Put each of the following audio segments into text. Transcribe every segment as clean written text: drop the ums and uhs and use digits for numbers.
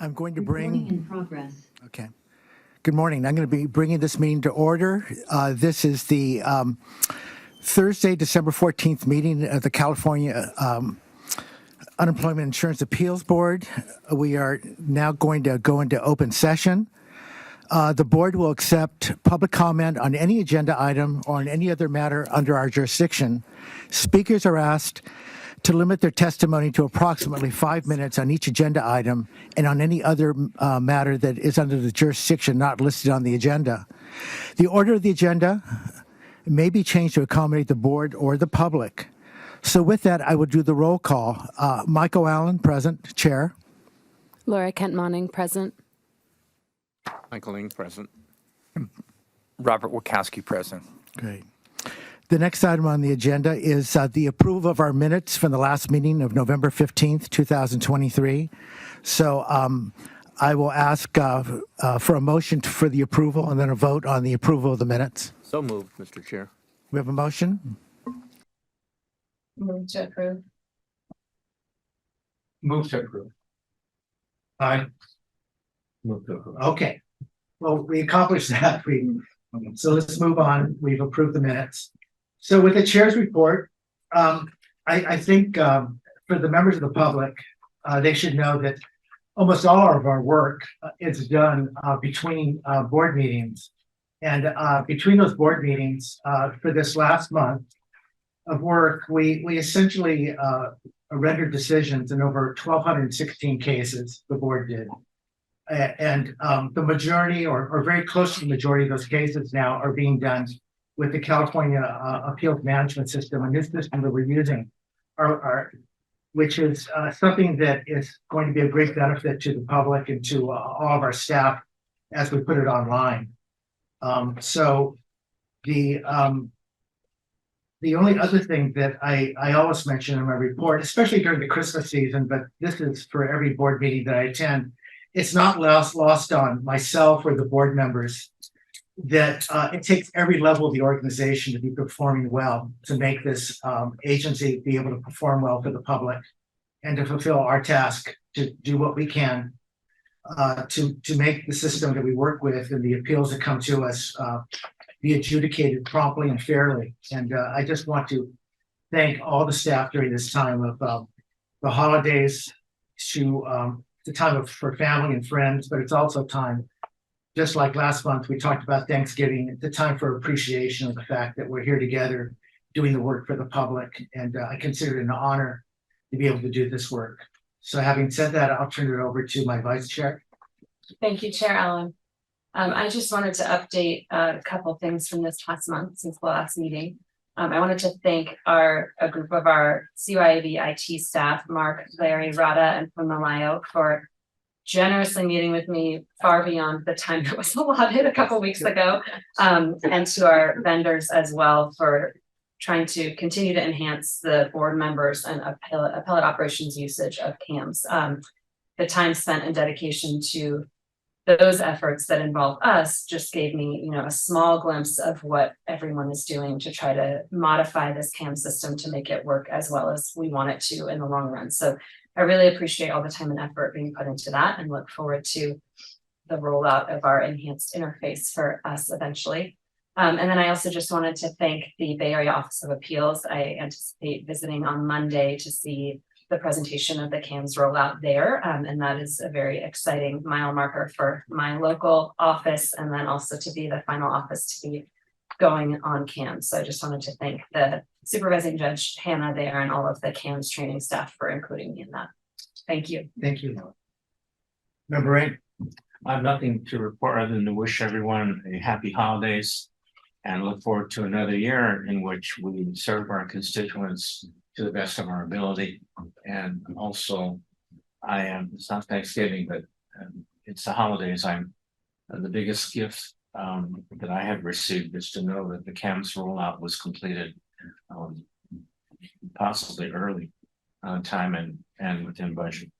I'm going to Recording bring, in progress. okay. Good morning. I'm going to be bringing this meeting to order. This is the Thursday, December 14th meeting of the California Unemployment Insurance Appeals Board. We are now going to go into open session. The board will accept public comment on any agenda item or on any other matter under our jurisdiction. Speakers are asked to limit their testimony to approximately 5 minutes on each agenda item and on any other matter that is under the jurisdiction not listed on the agenda. The order of the agenda may be changed to accommodate the board or the public. So with that, I will do the roll call. Michael Allen, present, chair. Laura Kent-Monning, present. Michael Ling, present. Robert Wachowski, present. Great. The next item on the agenda is the approval of our minutes from the last meeting of November 15th, 2023. So I will ask for a motion for the approval and then a vote on the approval of the minutes. So moved, Mr. Chair. We have a motion? Move to approve. Move to approve. Aye. Move to approve. Okay. Well, we accomplished that. So let's move on. We've approved the minutes. So with the chair's report, I think for the members of the public, they should know that almost all of our work is done between board meetings. And between those board meetings for this last month of work, we essentially rendered decisions in over 1,216 cases, the board did. And the majority or very close to the majority of those cases now are being done with the California Appeals Management System. And this system that we're using, which is something that is going to be a great benefit to the public and to all of our staff as we put it online. So the only other thing that I always mention in my report, especially during the Christmas season, but this is for every board meeting that I attend, it's not lost on myself or the board members that it takes every level of the organization to be performing well to make this agency be able to perform well for the public and to fulfill our task to do what we can to make the system that we work with and the appeals that come to us be adjudicated promptly and fairly. And I just want to thank all the staff during this time of the holidays to the time for family and friends, but it's also time, just like last month, we talked about Thanksgiving, the time for appreciation of the fact that we're here together doing the work for the public. And I consider it an honor to be able to do this work. So having said that, I'll turn it over to my vice chair. Thank you, Chair Allen. I just wanted to update a couple things from this past month since the last meeting. I wanted to thank a group of our CUIAB IT staff, Mark, Larry, Rada, and Pumalayo, for generously meeting with me far beyond the time that was allotted a couple weeks ago, and to our vendors as well for trying to continue to enhance the board members and appellate operations usage of CAMS. The time spent and dedication to those efforts that involve us just gave me, a small glimpse of what everyone is doing to try to modify this CAM system to make it work as well as we want it to in the long run. So I really appreciate all the time and effort being put into that and look forward to the rollout of our enhanced interface for us eventually. And then I also just wanted to thank the Bay Area Office of Appeals. I anticipate visiting on Monday to see the presentation of the CAMS rollout there. And that is a very exciting mile marker for my local office, and then also to be the final office to be going on CAMS. So I just wanted to thank the supervising judge, Hannah, there, and all of the CAMS training staff for including me in that. Thank you. Thank you. Member 8. I have nothing to report other than to wish everyone a happy holidays and look forward to another year in which we serve our constituents to the best of our ability. And also, it's not Thanksgiving, but it's the holidays. The biggest gift that I have received is to know that the CAMS rollout was completed possibly early on time and within budget.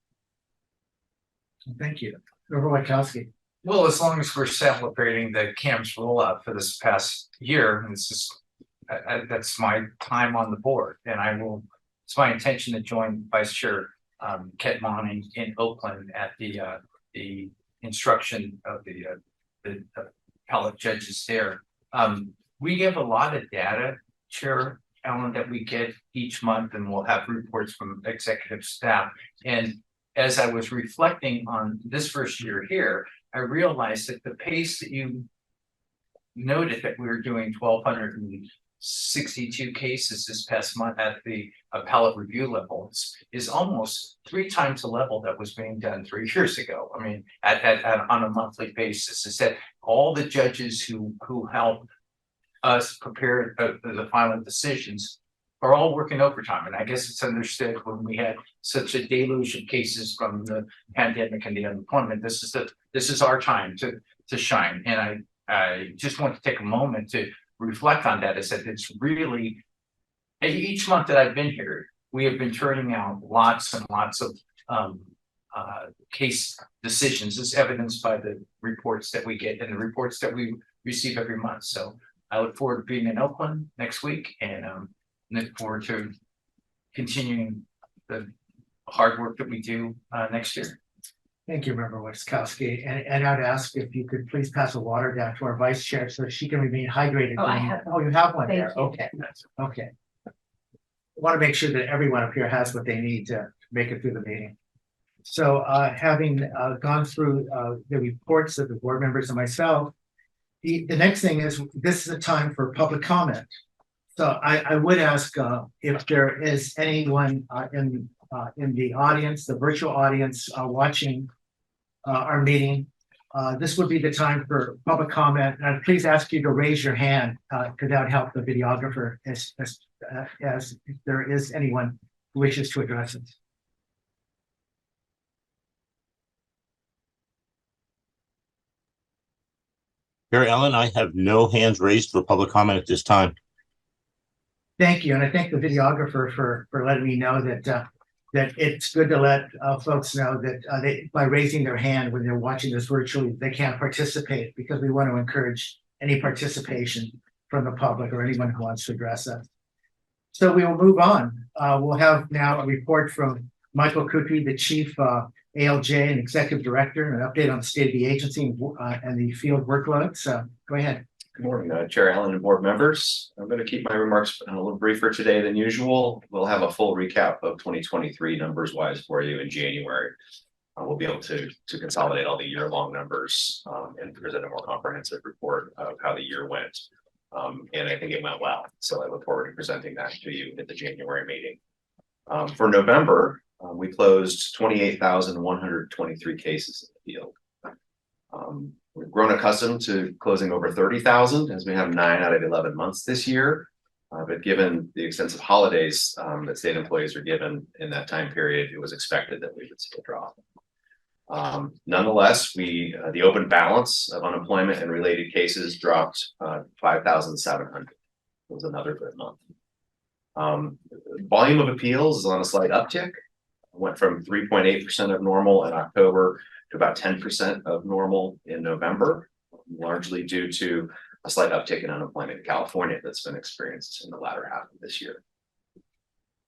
Thank you. Member Wachowski. Well, as long as we're celebrating the CAMS rollout for this past year, this is that's my time on the board, and it's my intention to join Vice Chair Kent-Monning in Oakland at the the instruction of the appellate judges there. We give a lot of data, Chair Allen, that we get each month, and we'll have reports from executive staff. And as I was reflecting on this first year here, I realized that the pace that you noted that we were doing 1,262 cases this past month at the appellate review level is almost 3 times the level that was being done 3 years ago. I mean, on a monthly basis. Is that all the judges who help us prepare the final decisions are all working overtime, and I guess it's understood when we had such a deluge of cases from the pandemic and the unemployment. This is our time to shine, and I just want to take a moment to reflect on that. Is that it's really each month that I've been here, we have been turning out lots and lots of case decisions, as evidenced by the reports that we get and the reports that we receive every month. So I look forward to being in Oakland next week, and look forward to continuing the hard work that we do next year. Thank you, Member Wiskowski. And I'd ask if you could please pass a water down to our vice chair so she can remain hydrated. Oh, I have Oh, you have one Thank there. you. Okay, okay. Want to make sure that everyone up here has what they need to make it through the meeting. So having gone through the reports of the board members and myself, the next thing is this is a time for public comment. So I would ask if there is anyone in the audience, the virtual audience watching our meeting. This would be the time for public comment. And I'd please ask you to raise your hand because that would help the videographer as if there is anyone who wishes to address it. Chair Allen, I have no hands raised for public comment at this time. Thank you, and I thank the videographer for letting me know that that it's good to let folks know that they, by raising their hand when they're watching this virtually, they can't participate, because we want to encourage any participation from the public or anyone who wants to address us. So we will move on. We'll have now a report from Michael Kutry, the Chief ALJ and Executive Director, an update on the state of the agency and the field workload. So go ahead. Good morning, Chair Allen and board members. I'm going to keep my remarks a little briefer today than usual. We'll have a full recap of 2023 numbers wise for you in January. We'll be able to consolidate all the year-long numbers and present a more comprehensive report of how the year went. And I think it went well. So I look forward to presenting that to you at the January meeting. For November, we closed 28,123 cases in the field. We've grown accustomed to closing over 30,000 as we have 9 out of 11 months this year. But given the extensive holidays that state employees are given in that time period, it was expected that we would see a drop. Nonetheless, the open balance of unemployment and related cases dropped 5,700. It was another good month. Volume of appeals is on a slight uptick. Went from 3.8% of normal in October to about 10% of normal in November, largely due to a slight uptick in unemployment in California that's been experienced in the latter half of this year.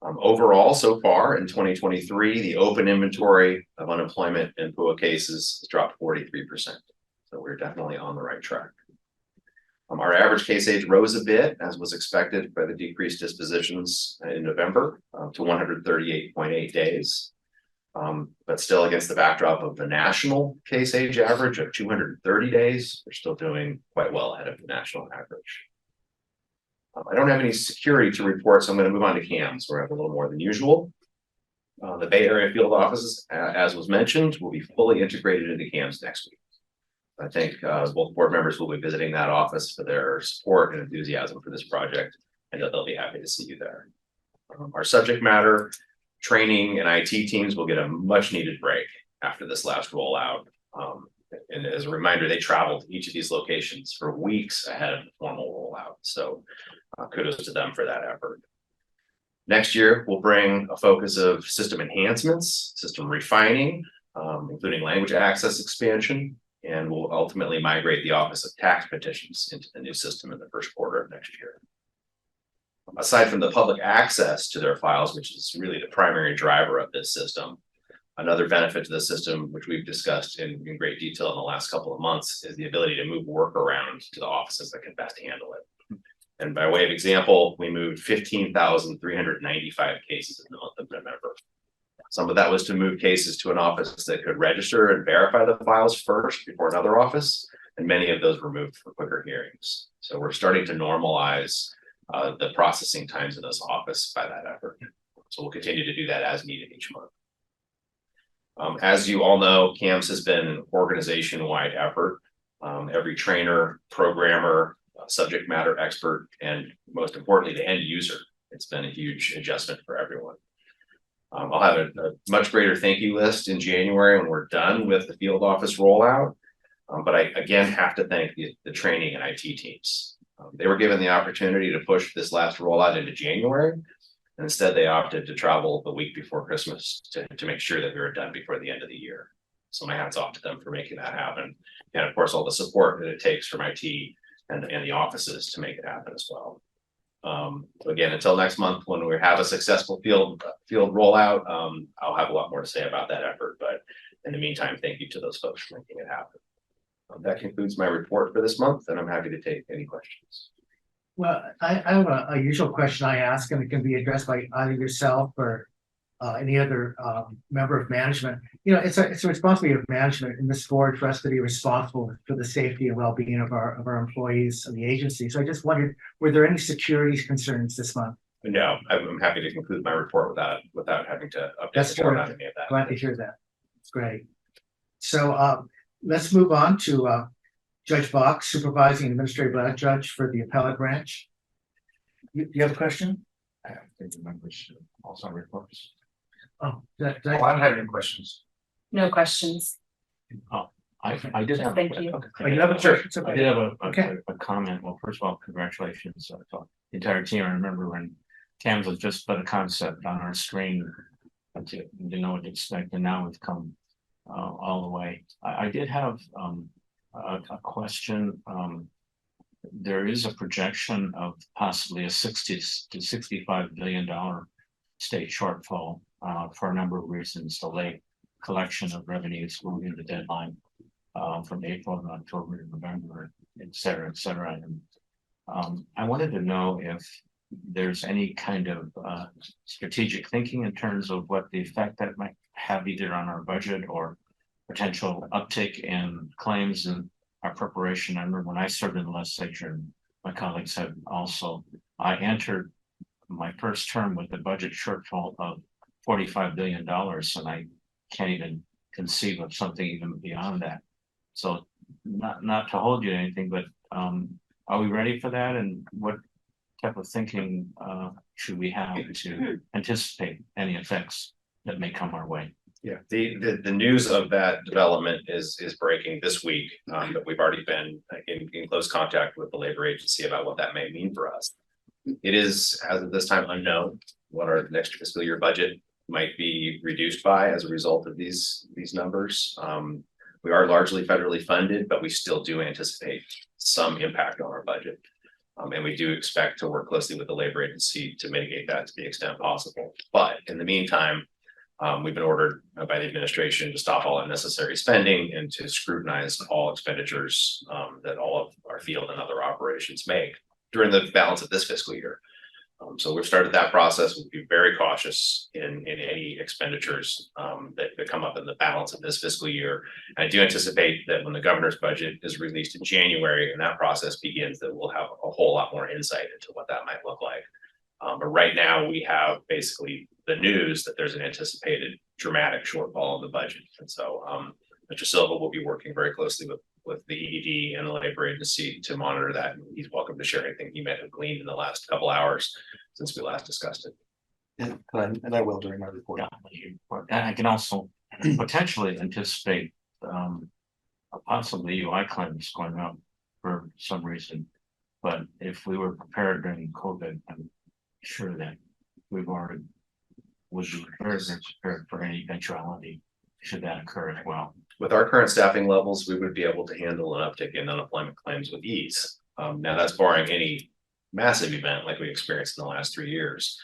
Overall, so far in 2023, the open inventory of unemployment and PUA cases has dropped 43%. So we're definitely on the right track. Our average case age rose a bit, as was expected by the decreased dispositions in November to 138.8 days. But still, against the backdrop of the national case age average of 230 days, we're still doing quite well ahead of the national average. I don't have any security to report, so I'm going to move on to CAMS, where I have a little more than usual. The Bay Area field offices, as was mentioned, will be fully integrated into CAMS next week. I think both board members will be visiting that office for their support and enthusiasm for this project, and that they'll be happy to see you there. Our subject matter, training, and IT teams will get a much needed break after this last rollout. And as a reminder, they traveled to each of these locations for weeks ahead of the formal rollout. So kudos to them for that effort. Next year, we'll bring a focus of system enhancements, system refining, including language access expansion, and we'll ultimately migrate the Office of Tax Petitions into the new system in the first quarter of next year. Aside from the public access to their files, which is really the primary driver of this system, Another benefit to the system, which we've discussed in great detail in the last couple of months, is the ability to move work around to the offices that can best handle it. And by way of example, we moved 15,395 cases in the month of November. Some of that was to move cases to an office that could register and verify the files first before another office, and many of those were moved for quicker hearings. So we're starting to normalize the processing times in this office by that effort. So we'll continue to do that as needed each month. As you all know, CAMS has been an organization-wide effort. Every trainer, programmer, subject matter expert, and most importantly, the end user. It's been a huge adjustment for everyone. I'll have a much greater thank you list in January when we're done with the field office rollout. But I again have to thank the training and IT teams. They were given the opportunity to push this last rollout into January. And instead, they opted to travel the week before Christmas to make sure that we were done before the end of the year. So my hat's off to them for making that happen. And of course, all the support that it takes from IT and the offices to make it happen as well. Again, until next month, when we have a successful field rollout, I'll have a lot more to say about that effort. But in the meantime, thank you to those folks for making it happen. That concludes my report for this month, and I'm happy to take any questions. Well, I have a usual question I ask, and it can be addressed by either yourself or any other member of management. You know, it's a responsibility of management in this board for us to be responsible for the safety and well-being of our employees and the agency. So I just wondered, were there any security concerns this month? No, I'm happy to conclude my report without having to update That's the board on terrific. any of that. Glad to hear that. It's great. So let's move on to Judge Bach, supervising administrative judge for the appellate branch. Do you have a question? I think the members also reports. Oh, I don't have any questions. No questions. I did have. Thank you. Oh, you have a question? I did have Okay. a comment. Well, first of all, congratulations to the entire team. I remember when CAMS was just put a concept on our screen. Didn't know what to expect, and now we've come all the way. I did have a question. There is a projection of possibly a $60 to $65 billion state shortfall for a number of reasons. The late collection of revenues moving the deadline from April to October to November, et cetera, et cetera. And I wanted to know if there's any kind of strategic thinking in terms of what the effect that might have either on our budget or potential uptick in claims and our preparation. I remember when I served in the legislature, and my colleagues have also, I entered my first term with a budget shortfall of $45 billion, and I can't even conceive of something even beyond that. So not to hold you to anything, but are we ready for that? And what type of thinking should we have to anticipate any effects that may come our way? Yeah, the news of that development is breaking this week, but we've already been in close contact with the labor agency about what that may mean for us. It is, as of this time, unknown what our next fiscal year budget might be reduced by as a result of these numbers. We are largely federally funded, but we still do anticipate some impact on our budget. And we do expect to work closely with the labor agency to mitigate that to the extent possible. But in the meantime, we've been ordered by the administration to stop all unnecessary spending and to scrutinize all expenditures that all of our field and other operations make during the balance of this fiscal year. So we've started that process. We'll be very cautious in any expenditures that come up in the balance of this fiscal year. And I do anticipate that when the governor's budget is released in January and that process begins, that we'll have a whole lot more insight into what that might look like. But right now we have basically the news that there's an anticipated dramatic shortfall in the budget. And so Mr. Silva will be working very closely with the ED and the labor agency to monitor that. And he's welcome to share anything he may have gleaned in the last couple hours since we last discussed it. And I will during my report. Yeah, and I can also potentially anticipate possibly UI claims going up for some reason. But if we were prepared during COVID, I'm sure that we've already would be very prepared for any eventuality should that occur as well. With our current staffing levels, we would be able to handle an uptick in unemployment claims with ease. Now that's barring any massive event like we experienced in the last 3 years.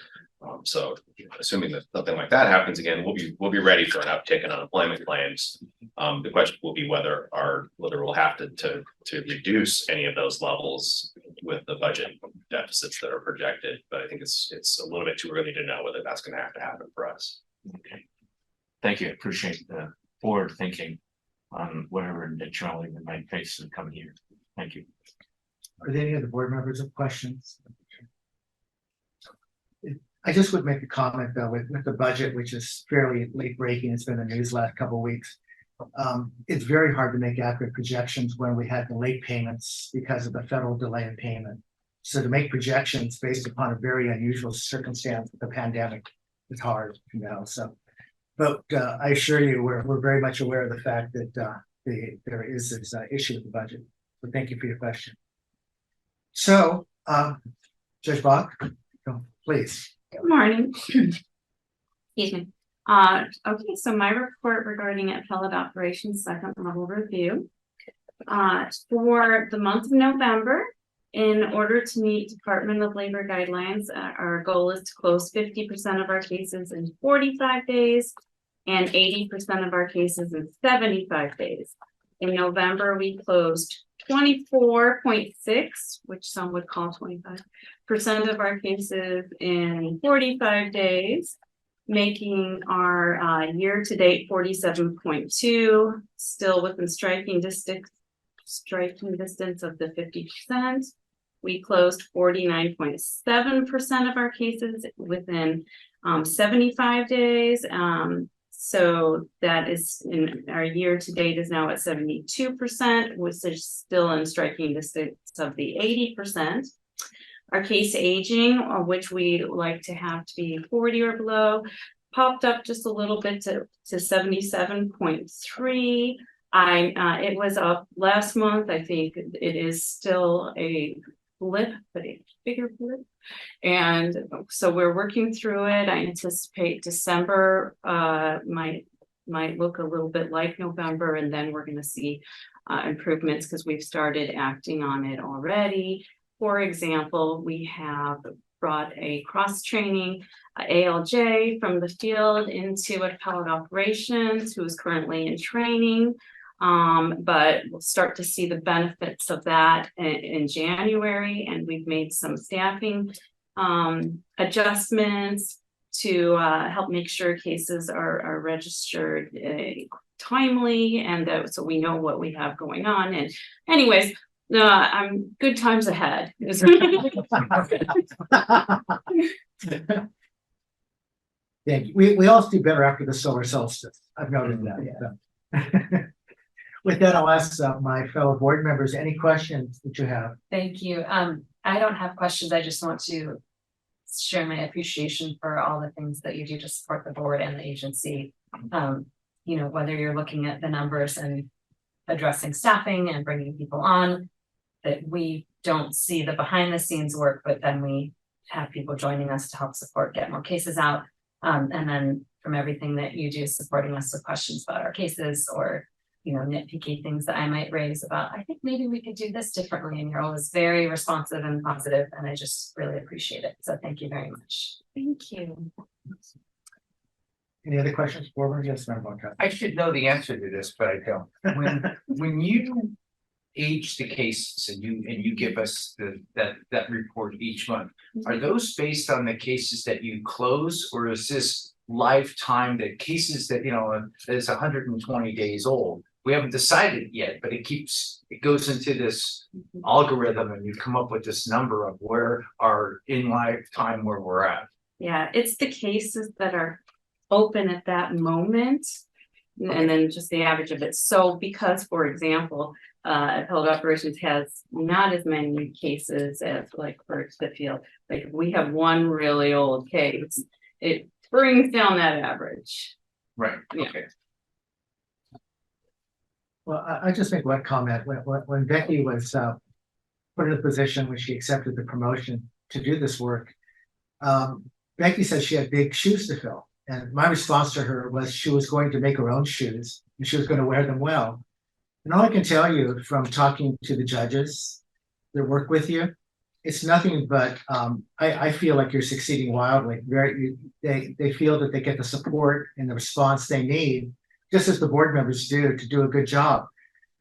So assuming that something like that happens again, we'll be ready for an uptick in unemployment claims. The question will be whether we'll have to reduce any of those levels with the budget deficits that are projected. But I think it's a little bit too early to know whether that's going to have to happen for us. Okay. Thank you. I appreciate the forward thinking on whatever eventuality we might face in the coming year. Thank you. Are there any other board members have questions? I just would make a comment though with the budget, which is fairly late breaking. It's been in the news last couple of weeks. It's very hard to make accurate projections when we had the late payments because of the federal delay in payment. So to make projections based upon a very unusual circumstance, the pandemic, is hard, so. But I assure you, we're very much aware of the fact that there is this issue with the budget. So thank you for your question. So, Judge Bach, please. Good morning. Excuse me. Okay, so my report regarding appellate operations second level review. For the month of November, in order to meet Department of Labor guidelines, our goal is to close 50% of our cases in 45 days and 80% of our cases in 75 days. In November, we closed 24.6, which some would call 25% of our cases in 45 days, making our year-to-date 47.2, still within striking distance of the 50%. We closed 49.7% of our cases within 75 days. So that is in our year to date is now at 72%, which is still in striking distance of the 80%. Our case aging, which we like to have to be 40 or below, popped up just a little bit to 77.3. It was up last month. I think it is still a blip, but a bigger blip. And so we're working through it. I anticipate December might look a little bit like November, and then we're going to see improvements because we've started acting on it already. For example, we have brought a cross-training ALJ from the field into appellate operations who is currently in training. But we'll start to see the benefits of that in January, and we've made some staffing adjustments to help make sure cases are registered timely, and so we know what we have going on. And anyways, I'm good times ahead. Thank you. We all do better after the solar solstice. I've noticed that. Yeah. With that, I'll ask my fellow board members any questions that you have. Thank you. I don't have questions. I just want to share my appreciation for all the things that you do to support the board and the agency. Whether you're looking at the numbers and addressing staffing and bringing people on, that we don't see the behind the scenes work, but then we have people joining us to help support, get more cases out. And then from everything that you do, supporting us with questions about our cases or nitpicky things that I might raise about, I think maybe we could do this differently. And you're always very responsive and positive, and I just really appreciate it. So thank you very much. Thank you. Any other questions, board members? Yes, Madam Bonner. I should know the answer to this, but I don't. When you age the cases and you give us that report each month, are those based on the cases that you close, or is this lifetime that cases that that is 120 days old? We haven't decided yet, but it goes into this algorithm, and you come up with this number of where our in lifetime where we're at. Yeah, it's the cases that are open at that moment, and then just the average of it. So because, for example, appellate operations has not as many cases as like for the field. Like if we have one really old case, it brings down that average. Right. Yeah. Okay. Well, I just make one comment. When Becky was put in a position when she accepted the promotion to do this work, Becky said she had big shoes to fill. And my response to her was she was going to make her own shoes and she was going to wear them well. And all I can tell you from talking to the judges that work with you it's nothing but, I feel like you're succeeding wildly. They feel that they get the support and the response they need, just as the board members do, to do a good job.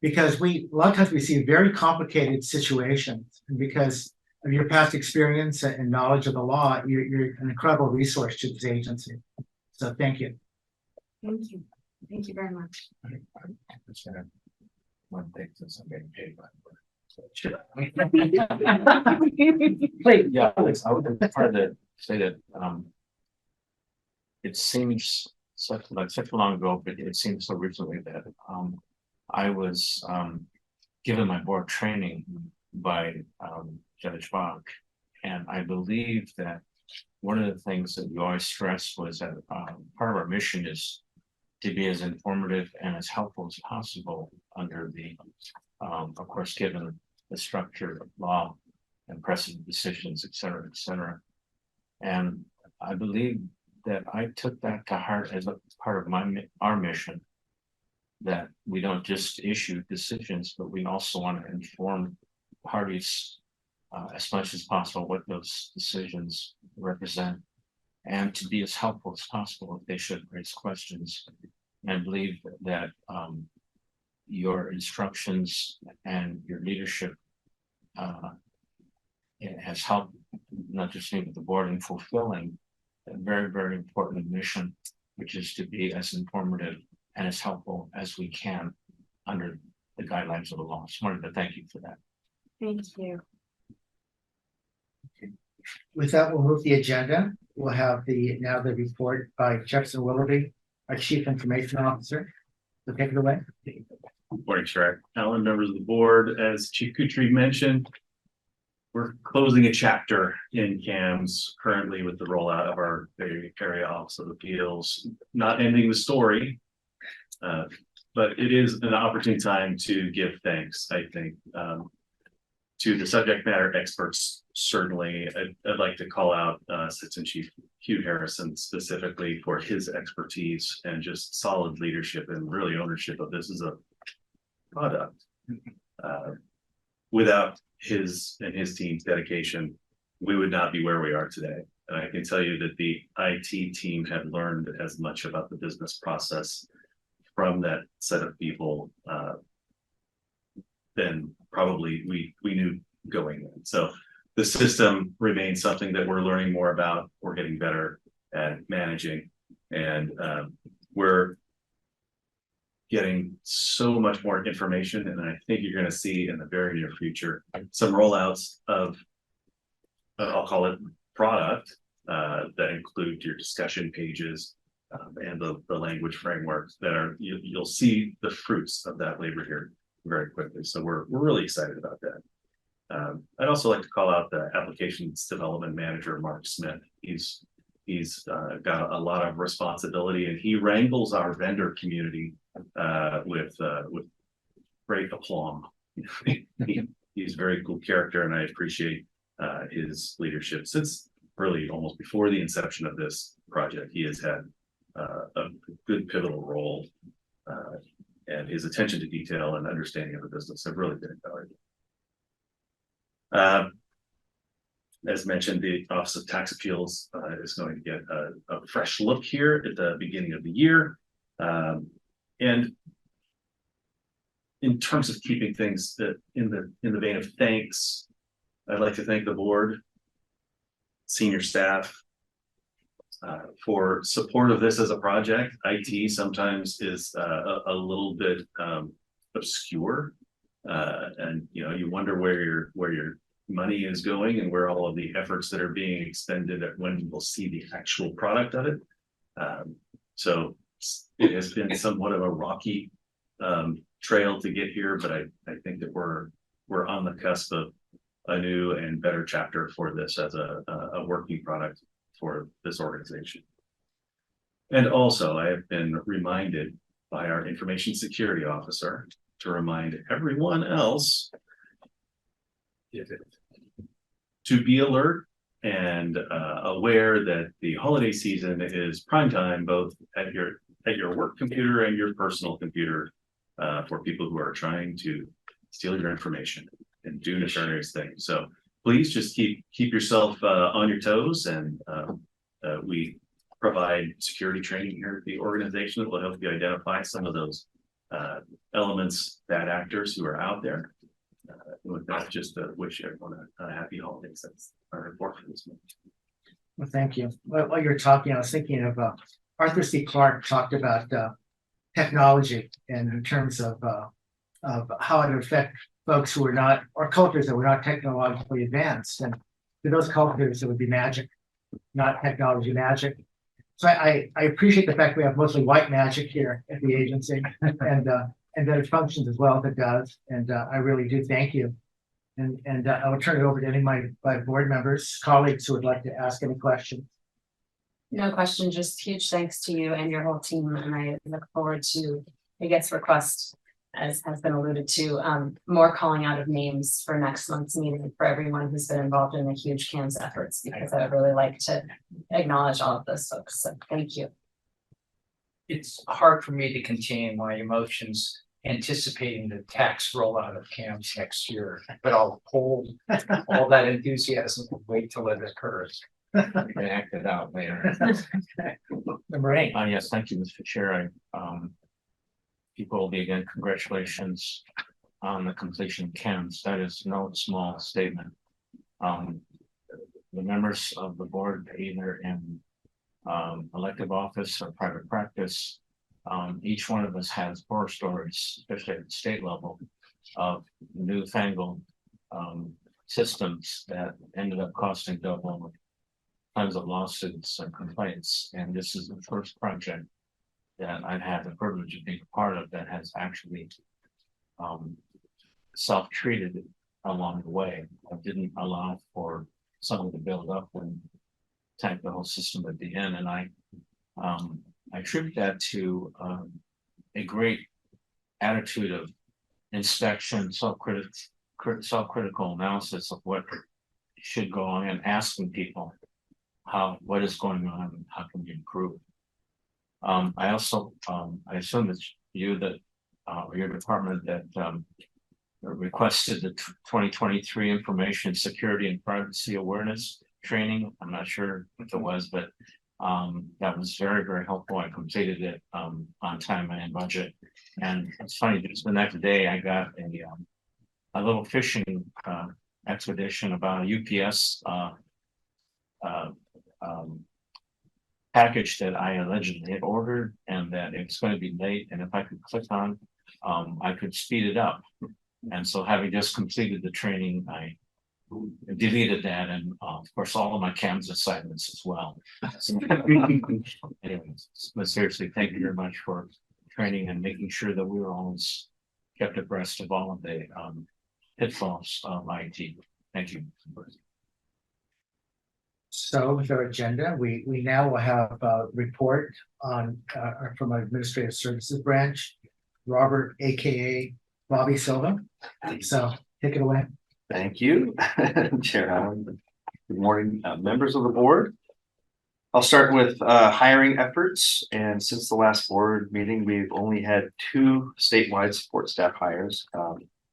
Because a lot of times we see very complicated situations, and because of your past experience and knowledge of the law, you're an incredible resource to this agency. So thank you. Thank you. Thank you very much. One thing since I'm getting paid by. Sure. Yeah, Alex, I would part to say that, it seems such long ago, but it seems so recently that, I was, given my board training by, Judge Bach. And I believe that one of the things that you always stressed was that, part of our mission is to be as informative and as helpful as possible under the, of course, given the structure of law and precedent decisions, et cetera, et cetera. And I believe that I took that to heart as a part of our mission, that we don't just issue decisions, but we also want to inform parties as much as possible what those decisions represent, and to be as helpful as possible if they should raise questions. And I believe that your instructions and your leadership it has helped not just me but the board in fulfilling a very, very important mission, which is to be as informative and as helpful as we can under the guidelines of the law. So I wanted to thank you for that. Thank you. With that, we'll move the agenda. We'll have the report by Jefferson Willoughby, our Chief Information Officer. So take it away. Morning, Shrek. Alan, members of the board, as Chief Kutry mentioned, we're closing a chapter in CAMS currently with the rollout of our Bay Area Office of Appeals. Not ending the story, but it is an opportune time to give thanks, I think, to the subject matter experts. Certainly, I'd like to call out Assistant Chief Hugh Harrison specifically for his expertise and just solid leadership and really ownership of this as a product. Without his and his team's dedication, we would not be where we are today. And I can tell you that the IT team had learned as much about the business process from that set of people than probably we knew going in. So the system remains something that we're learning more about. We're getting better at managing, and we're getting so much more information. And I think you're going to see in the very near future some rollouts of, I'll call it product, that include your discussion pages and the language frameworks that are, you'll see the fruits of that labor here very quickly. So we're really excited about that. I'd also like to call out the applications development manager, Mark Smith. He's got a lot of responsibility, and he wrangles our vendor community with great aplomb. He's a very cool character, and I appreciate his leadership since really almost before the inception of this project. He has had a good pivotal role, and his attention to detail and understanding of the business have really been invaluable. As mentioned, the Office of Tax Appeals is going to get a fresh look here at the beginning of the year. And in terms of keeping things in the vein of thanks, I'd like to thank the board, senior staff, for support of this as a project. IT sometimes is a little bit obscure, and you wonder where your money is going and where all of the efforts that are being expended at when we'll see the actual product of it. So it has been somewhat of a rocky trail to get here, but I think that we're on the cusp of a new and better chapter for this as a working product for this organization. And also, I have been reminded by our information security officer to remind everyone else to be alert and aware that the holiday season is prime time, both at your work computer and your personal computer, for people who are trying to steal your information and do nefarious things. So please just keep yourself on your toes, and we provide security training here at the organization that will help you identify some of those elements, bad actors who are out there. With that, just wish everyone a happy holidays. That's our report for this month. Well, thank you. While you're talking, I was thinking of Arthur C. Clarke talked about technology and in terms of how it affect folks who are not, or cultures that were not technologically advanced. And to those cultures, it would be magic, not technology magic. So I appreciate the fact we have mostly white magic here at the agency, and that it functions as well as it does. And I really do thank you. And I will turn it over to any of my board members, colleagues who would like to ask any questions. No question, just huge thanks to you and your whole team, and I look forward to, I guess, request, as has been alluded to, more calling out of names for next month's meeting for everyone who's been involved in the huge CAMS efforts, because I would really like to acknowledge all of those folks, so thank you. It's hard for me to contain my emotions anticipating the tax rollout of CAMS next year, but I'll hold all that enthusiasm and wait till it occurs. We can act it out later. Number 8. Yes, thank you, Mr. Chair. People, again, congratulations on the completion of CAMS. That is no small statement. The members of the board, either in elective office or private practice, each one of us has horror stories, especially at the state level, of newfangled systems that ended up costing double, tons of lawsuits and complaints. And this is the first project that I've had the privilege of being a part of that has actually self-treated along the way. I didn't allow for someone to build up and tank the whole system at the end. And I attribute that to a great attitude of inspection, self-critical analysis of what should go on, and asking people what is going on and how can we improve. I also I assume it's you that or your department that requested the 2023 information security and privacy awareness training. I'm not sure if it was, but that was very, very helpful. I completed it on time and in budget. And it's funny, just the next day I got a little fishing expedition about a UPS package that I allegedly had ordered, and that it's going to be late, and if I could click on, I could speed it up. And so, having just completed the training, I deleted that, and of course all of my CAMS assignments as well. So, anyways, but seriously, thank you very much for training and making sure that we were always kept abreast of all of the pitfalls of IT. Thank you. So with our agenda, we now will have a report on from our Administrative Services branch, Robert, AKA Bobby Silva. So take it away. Thank you, Chair Allen. Good morning, members of the board. I'll start with hiring efforts. And since the last board meeting, we've only had 2 statewide support staff hires.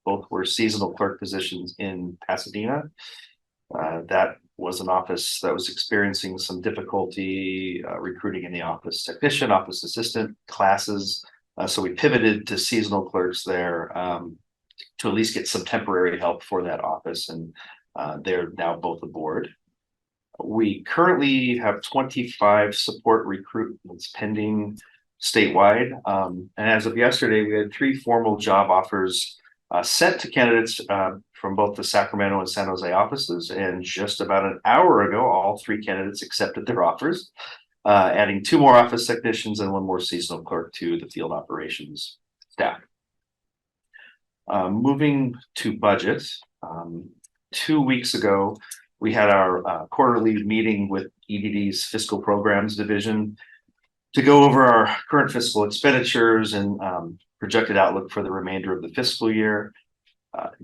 Both were seasonal clerk positions in Pasadena. That was an office that was experiencing some difficulty recruiting in the office technician, office assistant classes. So we pivoted to seasonal clerks there to at least get some temporary help for that office. And they're now both aboard. We currently have 25 support recruitments pending statewide. And as of yesterday, we had 3 formal job offers sent to candidates from both the Sacramento and San Jose offices. And just about an hour ago, all 3 candidates accepted their offers, adding 2 more office technicians and 1 more seasonal clerk to the field operations staff. Moving to budget, 2 weeks ago, we had our quarterly meeting with EDD's Fiscal Programs Division to go over our current fiscal expenditures and projected outlook for the remainder of the fiscal year.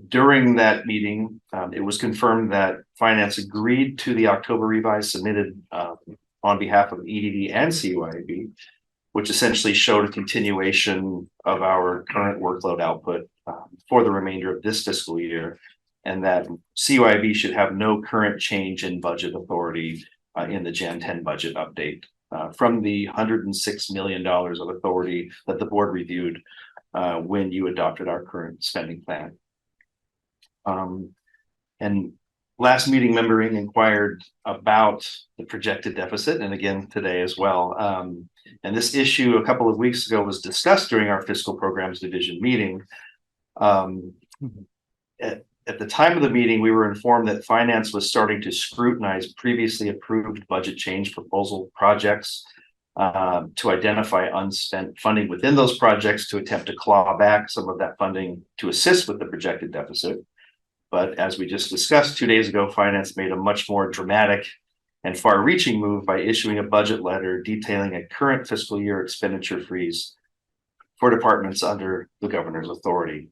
During that meeting, it was confirmed that Finance agreed to the October revise submitted on behalf of EDD and CUIAB, which essentially showed a continuation of our current workload output for the remainder of this fiscal year, and that CUIB should have no current change in budget authority in the Jan 10 budget update from the $106 million of authority that the board reviewed when you adopted our current spending plan. And last meeting, member inquired about the projected deficit, and again today as well. And this issue a couple of weeks ago was discussed during our fiscal programs division meeting. At the time of the meeting, we were informed that finance was starting to scrutinize previously approved budget change proposal projects to identify unspent funding within those projects to attempt to claw back some of that funding to assist with the projected deficit. But as we just discussed 2 days ago, finance made a much more dramatic and far-reaching move by issuing a budget letter detailing a current fiscal year expenditure freeze for departments under the governor's authority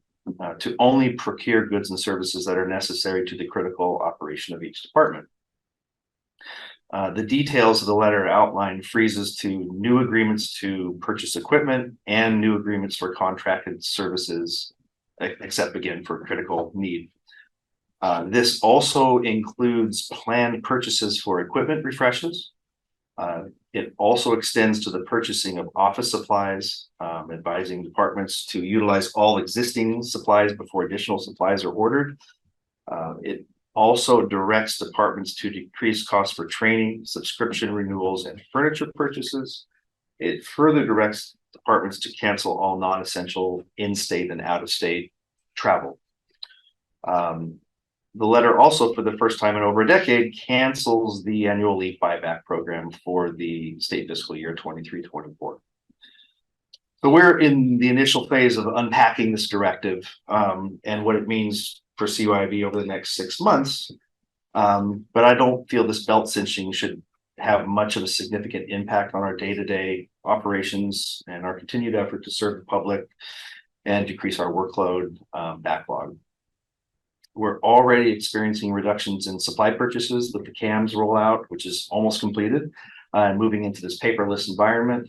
to only procure goods and services that are necessary to the critical operation of each department. The details of the letter outline freezes to new agreements to purchase equipment and new agreements for contracted services, except again for critical need. This also includes planned purchases for equipment refreshes. It also extends to the purchasing of office supplies, advising departments to utilize all existing supplies before additional supplies are ordered. It also directs departments to decrease costs for training, subscription renewals, and furniture purchases. It further directs departments to cancel all non-essential in-state and out-of-state travel. The letter also, for the first time in over a decade, cancels the annual leave buyback program for the state fiscal year 23-24. So we're in the initial phase of unpacking this directive and what it means for CUIB over the next 6 months. But I don't feel this belt cinching should have much of a significant impact on our day-to-day operations and our continued effort to serve the public and decrease our workload backlog. We're already experiencing reductions in supply purchases with the CAMS rollout, which is almost completed, and moving into this paperless environment.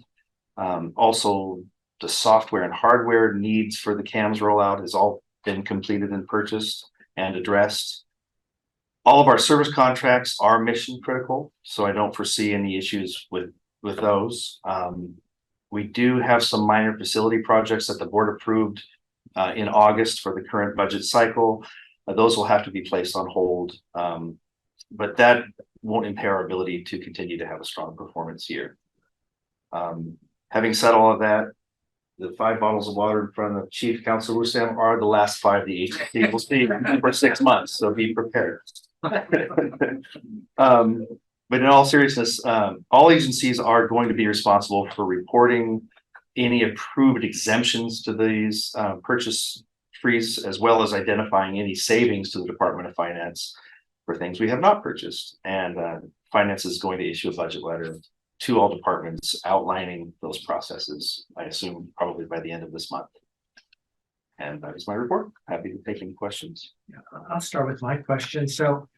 Also, the software and hardware needs for the CAMS rollout has all been completed and purchased and addressed. All of our service contracts are mission critical, so I don't foresee any issues with those. We do have some minor facility projects that the board approved in August for the current budget cycle. Those will have to be placed on hold, but that won't impair our ability to continue to have a strong performance here. Having said all of that, the 5 bottles of water in front of Chief Counsel Rusam are the last 5 the agency will see for 6 months, so be prepared. But in all seriousness, all agencies are going to be responsible for reporting any approved exemptions to these purchase freeze, as well as identifying any savings to the Department of Finance for things we have not purchased. And Finance is going to issue a budget letter to all departments outlining those processes, I assume probably by the end of this month. And that is my report. Happy to take any questions. Yeah, I'll start with my question. So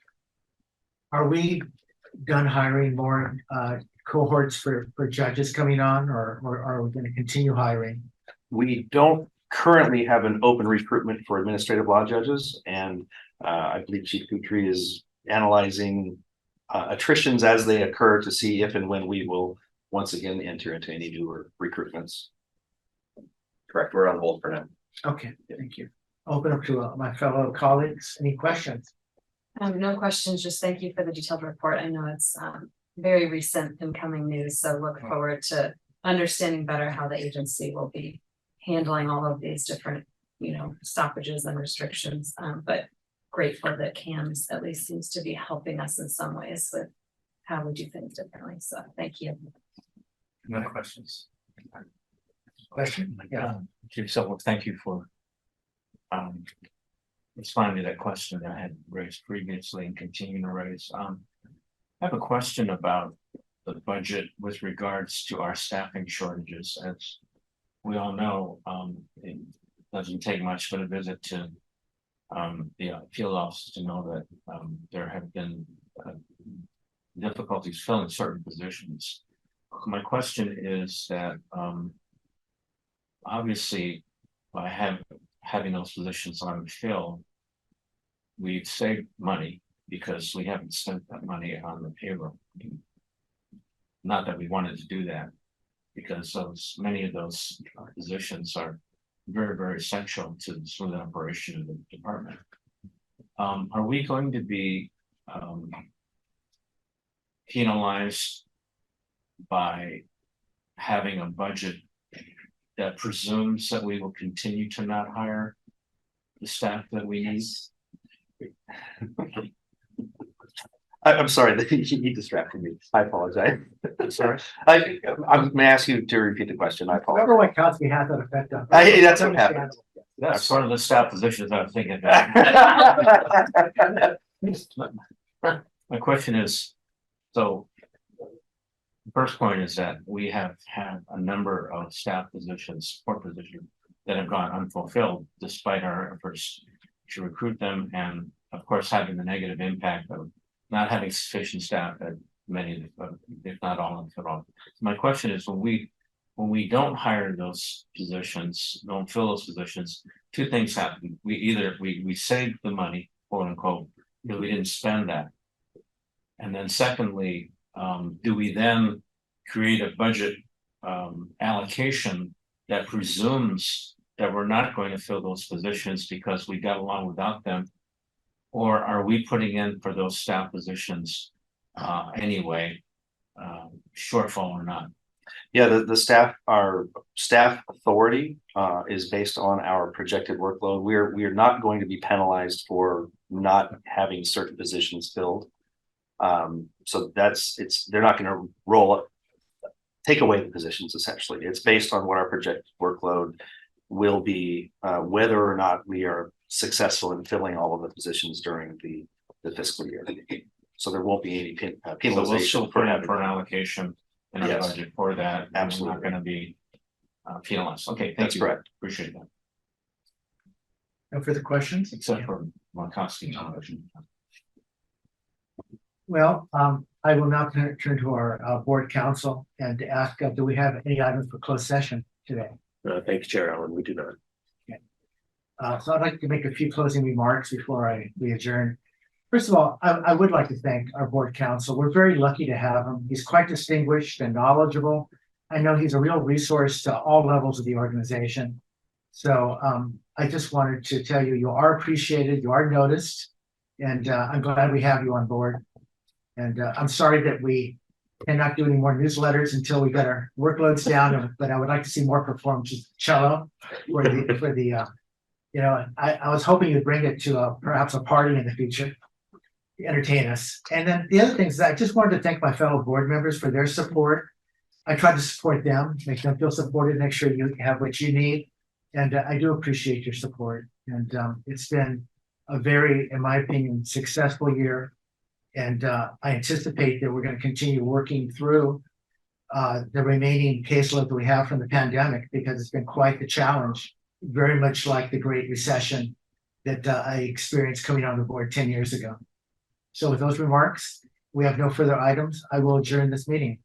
are we done hiring more cohorts for judges coming on, or are we going to continue hiring? We don't currently have an open recruitment for administrative law judges, and I believe Chief Kutri is analyzing attritions as they occur to see if and when we will once again enter into any newer recruitments. Correct, we're on hold for now. Okay, thank you. Open up to my fellow colleagues. Any questions? No questions, just thank you for the detailed report. I know it's very recent incoming news, so look forward to understanding better how the agency will be handling all of these different, stoppages and restrictions. But grateful that CAMS at least seems to be helping us in some ways with how we do things differently. So thank you. No questions. Question? Yeah. Chief Silver, thank you for responding to that question that I had raised previously and continuing to raise. I have a question about the budget with regards to our staffing shortages. As we all know, it doesn't take much but a visit to the field office to know that there have been difficulties filling certain positions. My question is that obviously by having those positions unfilled, we've saved money because we haven't spent that money on the payroll. Not that we wanted to do that, because many of those positions are very, very essential to the smooth operation of the department. Are we going to be penalized by having a budget that presumes that we will continue to not hire the staff that we need? I'm sorry, he distracted me. I apologize. I'm sorry. I'm gonna ask you to repeat the question. I apologize. Whoever Kowski has that effect on. That's what happened. That's one of the staff positions I was thinking about. My question is, so the first point is that we have had a number of staff positions, support positions that have gone unfulfilled despite our efforts to recruit them, and of course, having the negative impact of not having sufficient staff at many, if not all of them. So my question is, when we don't hire those positions, don't fill those positions, two things happen. We save the money, quote unquote, because we didn't spend that. And then secondly, do we then create a budget allocation that presumes that we're not going to fill those positions because we got along without them? Or are we putting in for those staff positions anyway, shortfall or not? Yeah, our staff authority is based on our projected workload. We are not going to be penalized for not having certain positions filled. So they're not going to take away the positions essentially. It's based on what our projected workload will be, whether or not we are successful in filling all of the positions during the fiscal year. So there won't be any penalization. So we'll still put in for an allocation in the Yes. budget for that. Absolutely. We're not going to be penalized. Okay, thank That's you. correct. Appreciate that. No further questions? Except for Markowski television. Well, I will now turn to our board council and ask, do we have any items for closed session today? Thank you, Chair Allen. We do not. So I'd like to make a few closing remarks before we adjourn. First of all, I would like to thank our board council. We're very lucky to have him. He's quite distinguished and knowledgeable. I know he's a real resource to all levels of the organization. So I just wanted to tell you, you are appreciated, you are noticed, and I'm glad we have you on board. And I'm sorry that we cannot do any more newsletters until we get our workloads down, but I would like to see more performances. Cello for the you know, I was hoping you'd bring it to perhaps a party in the future, entertain us. And then the other thing is that I just wanted to thank my fellow board members for their support. I tried to support them, make them feel supported, make sure you have what you need. And I do appreciate your support. And it's been a very, in my opinion, successful year. And I anticipate that we're going to continue working through the remaining caseload that we have from the pandemic, because it's been quite the challenge, very much like the Great Recession that I experienced coming on the board 10 years ago. So with those remarks, we have no further items. I will adjourn this meeting.